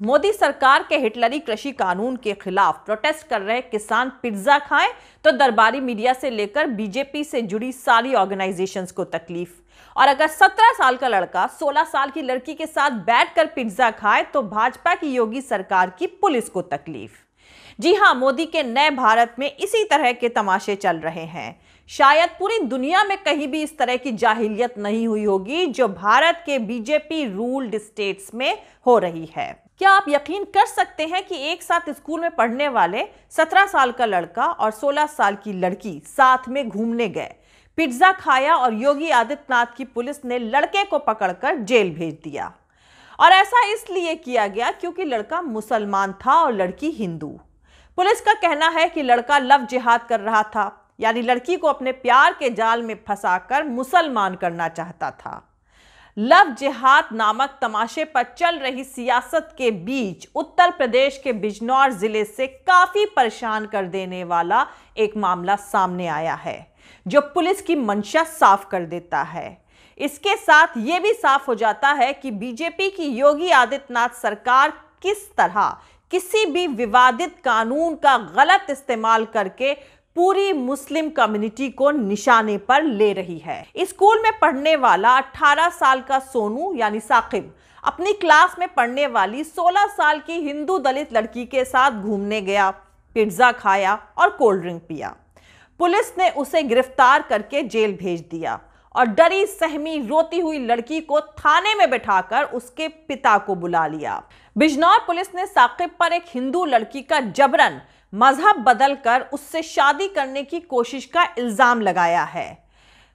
मोदी सरकार के हिटलरी कृषि कानून के खिलाफ प्रोटेस्ट कर रहे किसान पिज्जा खाएं तो दरबारी मीडिया से लेकर बीजेपी से जुड़ी सारी ऑर्गेनाइजेशंस को तकलीफ। और अगर 17 साल का लड़का 16 साल की लड़की के साथ बैठकर पिज्जा खाए तो भाजपा की योगी सरकार की पुलिस को तकलीफ। जी हां, मोदी के नए भारत में इसी तरह के तमाशे चल रहे हैं। शायद पूरी दुनिया में कहीं भी इस तरह की जाहिलियत नहीं हुई होगी जो भारत के बीजेपी रूल्ड स्टेट्स में हो रही है। क्या आप यकीन कर सकते हैं कि एक साथ स्कूल में पढ़ने वाले 17 साल का लड़का और 16 साल की लड़की साथ में घूमने गए, पिज्जा खाया और योगी आदित्यनाथ की पुलिस ने लड़के को पकड़कर जेल भेज दिया। और ऐसा इसलिए किया गया क्योंकि लड़का मुसलमान था और लड़की हिंदू। पुलिस का कहना है कि लड़का लव जिहाद कर रहा था, यानी लड़की को अपने प्यार के जाल में फंसाकर मुसलमान करना चाहता था। लव जिहाद नामक तमाशे पर चल रही सियासत के बीच उत्तर प्रदेश के बिजनौर जिले से काफी परेशान कर देने वाला एक मामला सामने आया है जो पुलिस की मंशा साफ कर देता है। इसके साथ यह भी साफ हो जाता है कि बीजेपी की योगी आदित्यनाथ सरकार किस तरह किसी भी विवादित कानून का गलत इस्तेमाल करके पूरी मुस्लिम कम्युनिटी को निशाने पर ले रही है। स्कूल में पढ़ने वाला 18 साल का सोनू यानी साकिब अपनी क्लास में पढ़ने वाली 16 साल की हिंदू दलित लड़की के साथ घूमने गया, पिज्जा खाया और कोल्ड ड्रिंक पिया। पुलिस ने उसे गिरफ्तार करके जेल भेज दिया और डरी सहमी रोती हुई लड़की को थाने में बिठाकर उसके पिता को बुला लिया। बिजनौर पुलिस ने साकिब पर एक हिंदू लड़की का जबरन मजहब बदलकर उससे शादी करने की कोशिश का इल्जाम लगाया है।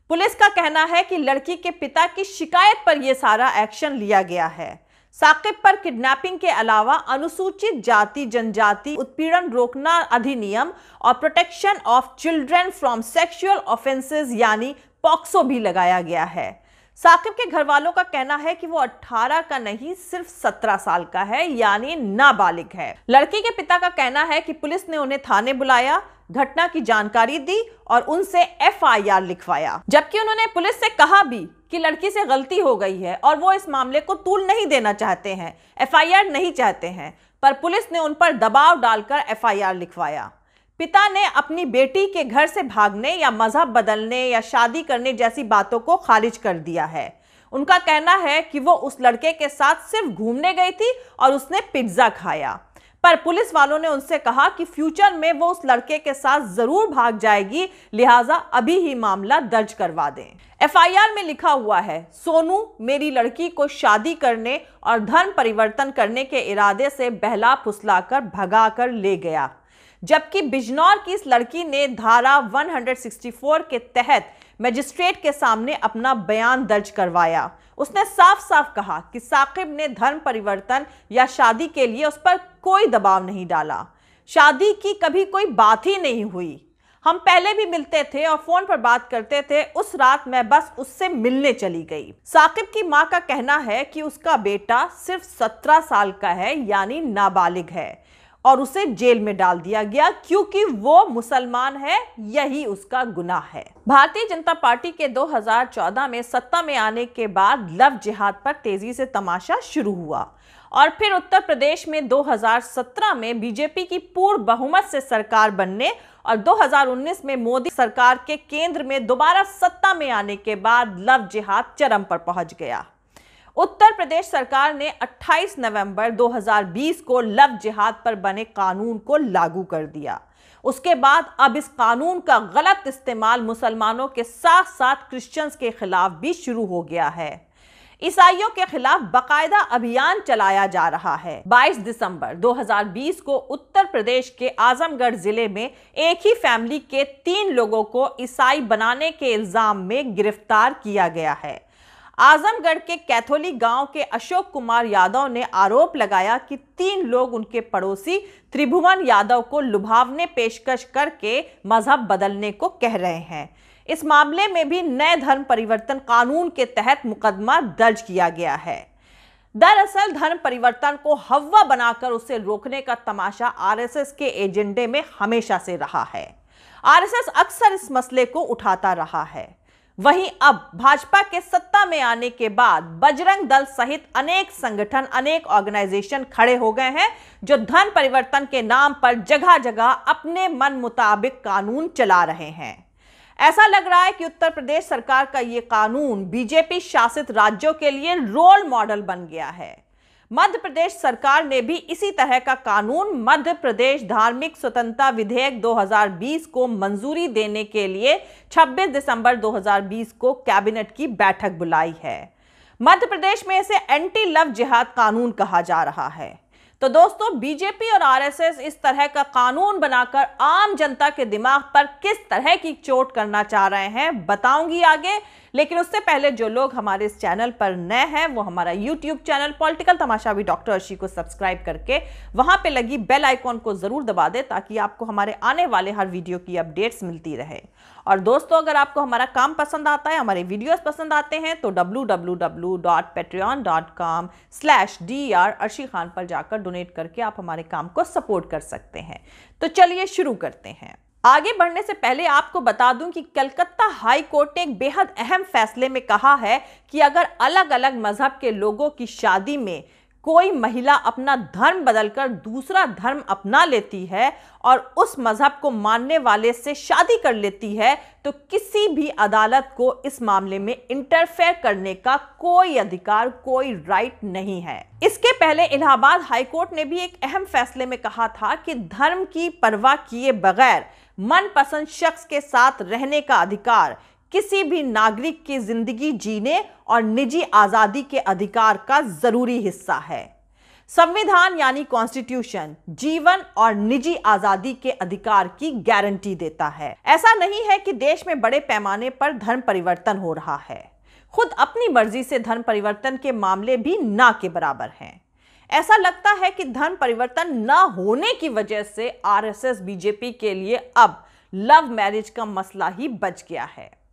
पुलिस का कहना है कि लड़की के पिता की शिकायत पर यह सारा एक्शन लिया गया है। साकिब पर किडनैपिंग के अलावा अनुसूचित जाति जनजाति उत्पीड़न रोकना अधिनियम और protection of children from sexual offences यानी पॉक्सो भी लगाया गया है। साकिब के घर वालों का कहना है कि वो 18 का नहीं सिर्फ 17 साल का है, यानी नाबालिग है। लड़की के पिता का कहना है कि पुलिस ने उन्हें थाने बुलाया, घटना की जानकारी दी और उनसे FIR लिखवाया, जबकि उन्होंने पुलिस से कहा भी कि लड़की से गलती हो गई है और वो इस मामले को तूल नहीं देना चाहते हैं, FIR नहीं चाहते हैं, पर पुलिस ने उन पर दबाव डालकर FIR लिखवाया। पिता ने अपनी बेटी के घर से भागने या मजहब बदलने या शादी करने जैसी बातों को खारिज कर दिया है। उनका कहना है कि वो उस लड़के के साथ सिर्फ घूमने गई थी और उसने पिज्जा खाया, पर पुलिस वालों ने उनसे कहा कि फ्यूचर में वो उस लड़के के साथ जरूर भाग जाएगी, लिहाजा अभी ही मामला दर्ज करवा दें। FIR में लिखा हुआ है, सोनू मेरी लड़की को शादी करने और धर्म परिवर्तन करने के इरादे से बहला फुसलाकर भगा कर ले गया, जबकि बिजनौर की इस लड़की ने धारा 164 के तहत मजिस्ट्रेट के सामने अपना बयान दर्ज करवाया। उसने साफ साफ कहा कि साकिब ने धर्म परिवर्तन या शादी के लिए उस पर कोई दबाव नहीं डाला, शादी की कभी कोई बात ही नहीं हुई। हम पहले भी मिलते थे और फोन पर बात करते थे, उस रात मैं बस उससे मिलने चली गई। साकिब की मां का कहना है कि उसका बेटा सिर्फ 17 साल का है, यानी नाबालिग है, और उसे जेल में डाल दिया गया क्योंकि वो मुसलमान है, यही उसका गुनाह है। भारतीय जनता पार्टी के 2014 में सत्ता में आने के बाद लव जिहाद पर तेजी से तमाशा शुरू हुआ और फिर उत्तर प्रदेश में 2017 में बीजेपी की पूर्ण बहुमत से सरकार बनने और 2019 में मोदी सरकार के केंद्र में दोबारा सत्ता में आने के बाद लव जिहाद चरम पर पहुंच गया। उत्तर प्रदेश सरकार ने 28 नवंबर 2020 को लव जिहाद पर बने कानून को लागू कर दिया। उसके बाद अब इस कानून का गलत इस्तेमाल मुसलमानों के साथ साथ क्रिश्चियंस के खिलाफ भी शुरू हो गया है। ईसाइयों के खिलाफ बाकायदा अभियान चलाया जा रहा है। 22 दिसंबर 2020 को उत्तर प्रदेश के आजमगढ़ जिले में एक ही फैमिली के 3 लोगों को ईसाई बनाने के इल्जाम में गिरफ्तार किया गया है। आजमगढ़ के कैथोलिक गांव के अशोक कुमार यादव ने आरोप लगाया कि 3 लोग उनके पड़ोसी त्रिभुवन यादव को लुभावने पेशकश करके मजहब बदलने को कह रहे हैं। इस मामले में भी नए धर्म परिवर्तन कानून के तहत मुकदमा दर्ज किया गया है। दरअसल धर्म परिवर्तन को हव्वा बनाकर उसे रोकने का तमाशा RSS के एजेंडे में हमेशा से रहा है। RSS अक्सर इस मसले को उठाता रहा है। वहीं अब भाजपा के सत्ता में आने के बाद बजरंग दल सहित अनेक संगठन, अनेक ऑर्गेनाइजेशन खड़े हो गए हैं जो धर्म परिवर्तन के नाम पर जगह जगह अपने मन मुताबिक कानून चला रहे हैं। ऐसा लग रहा है कि उत्तर प्रदेश सरकार का यह कानून बीजेपी शासित राज्यों के लिए रोल मॉडल बन गया है। मध्य प्रदेश सरकार ने भी इसी तरह का कानून मध्य प्रदेश धार्मिक स्वतंत्रता विधेयक 2020 को मंजूरी देने के लिए 26 दिसंबर 2020 को कैबिनेट की बैठक बुलाई है। मध्य प्रदेश में इसे एंटी लव जिहाद कानून कहा जा रहा है। तो दोस्तों, बीजेपी और आरएसएस इस तरह का कानून बनाकर आम जनता के दिमाग पर किस तरह की चोट करना चाह रहे हैं बताऊंगी आगे। लेकिन उससे पहले जो लोग हमारे इस चैनल पर नए हैं वो हमारा YouTube channel political Tamasha with doctor Arshi को सब्सक्राइब करके वहां पे लगी बेल आइकॉन को जरूर दबा दे ताकि आपको हमारे आने वाले हर वीडियो की अपडेट्स मिलती रहे। और दोस्तों, अगर आपको हमारा काम पसंद आता है, हमारे वीडियोस पसंद आते हैं तो www.patreon.com/dr अर्शी खान पर जाकर डोनेट करके आप हमारे काम को सपोर्ट कर सकते हैं। तो चलिए शुरू करते हैं। आगे बढ़ने से पहले आपको बता दूं कि कलकत्ता हाई कोर्ट ने एक बेहद अहम फैसले में कहा है कि अगर अलग अलग मजहब के लोगों की शादी में कोई महिला अपना धर्म बदलकर दूसरा धर्म अपना लेती है और उस मजहब को मानने वाले से शादी कर लेती है तो किसी भी अदालत को इस मामले में इंटरफेयर करने का कोई अधिकार, कोई राइट नहीं है। इसके पहले इलाहाबाद हाईकोर्ट ने भी एक अहम फैसले में कहा था कि धर्म की परवाह किए बगैर मनपसंद शख्स के साथ रहने का अधिकार किसी भी नागरिक की जिंदगी जीने और निजी आजादी के अधिकार का जरूरी हिस्सा है। संविधान यानी कॉन्स्टिट्यूशन जीवन और निजी आजादी के अधिकार की गारंटी देता है। ऐसा नहीं है कि देश में बड़े पैमाने पर धर्म परिवर्तन हो रहा है। खुद अपनी मर्जी से धर्म परिवर्तन के मामले भी ना के बराबर हैं। ऐसा लगता है कि धर्म परिवर्तन न होने की वजह से आरएसएस बीजेपी के लिए अब लव मैरिज का मसला ही बच गया है।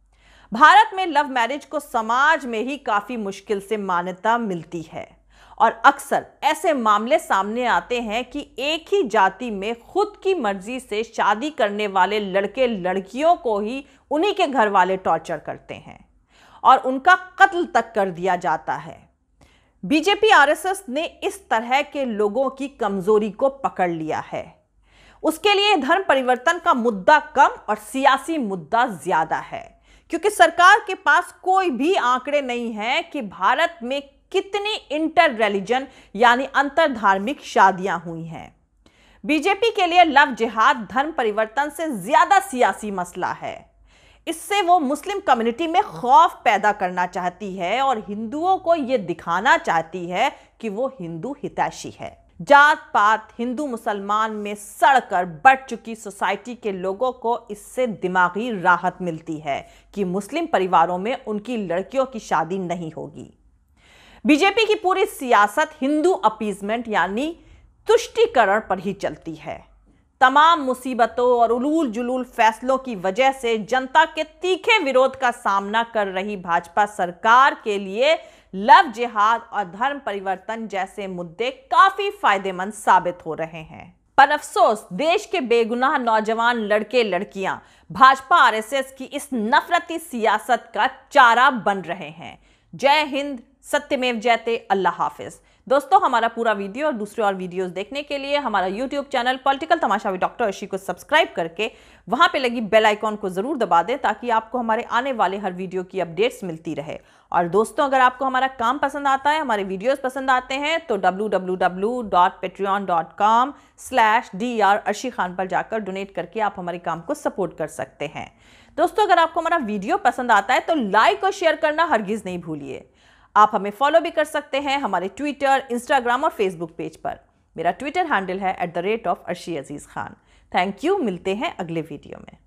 भारत में लव मैरिज को समाज में ही काफी मुश्किल से मान्यता मिलती है और अक्सर ऐसे मामले सामने आते हैं कि एक ही जाति में खुद की मर्जी से शादी करने वाले लड़के लड़कियों को ही उन्हीं के घर वाले टॉर्चर करते हैं और उनका कत्ल तक कर दिया जाता है। बीजेपी आरएसएस ने इस तरह के लोगों की कमजोरी को पकड़ लिया है। उसके लिए धर्म परिवर्तन का मुद्दा कम और सियासी मुद्दा ज्यादा है, क्योंकि सरकार के पास कोई भी आंकड़े नहीं है कि भारत में कितनी इंटर रिलीजन यानी अंतर धार्मिक शादियां हुई हैं। बीजेपी के लिए लव जिहाद धर्म परिवर्तन से ज्यादा सियासी मसला है। इससे वो मुस्लिम कम्युनिटी में खौफ पैदा करना चाहती है और हिंदुओं को यह दिखाना चाहती है कि वो हिंदू हितैषी है। जात पात हिंदू मुसलमान में सड़कर बढ़ चुकी सोसाइटी के लोगों को इससे दिमागी राहत मिलती है कि मुस्लिम परिवारों में उनकी लड़कियों की शादी नहीं होगी। बीजेपी की पूरी सियासत हिंदू अपीजमेंट यानी तुष्टीकरण पर ही चलती है। तमाम मुसीबतों और उलूल जुलूल फैसलों की वजह से जनता के तीखे विरोध का सामना कर रही भाजपा सरकार के लिए लव जिहाद और धर्म परिवर्तन जैसे मुद्दे काफी फायदेमंद साबित हो रहे हैं। पर अफसोस देश के बेगुनाह नौजवान लड़के लड़कियां भाजपा आरएसएस की इस नफरती सियासत का चारा बन रहे हैं। जय हिंद, सत्यमेव जयते, अल्लाह हाफिज। दोस्तों, हमारा पूरा वीडियो और दूसरे और वीडियोस देखने के लिए हमारा YouTube channel political Tamasha with doctor Arshi को सब्सक्राइब करके वहां पे लगी बेल आइकॉन को जरूर दबा दें ताकि आपको हमारे आने वाले हर वीडियो की अपडेट्स मिलती रहे। और दोस्तों, अगर आपको हमारा काम पसंद आता है, हमारे वीडियोस पसंद आते हैं तो www.patreon.com/dr अर्शी खान पर जाकर डोनेट करके आप हमारे काम को सपोर्ट कर सकते हैं। दोस्तों, अगर आपको हमारा वीडियो पसंद आता है तो लाइक और शेयर करना हरगिज नहीं भूलिए। आप हमें फॉलो भी कर सकते हैं हमारे ट्विटर, इंस्टाग्राम और फेसबुक पेज पर। मेरा ट्विटर हैंडल है @arshi_aziz Khan। Thank you. मिलते हैं अगले वीडियो में।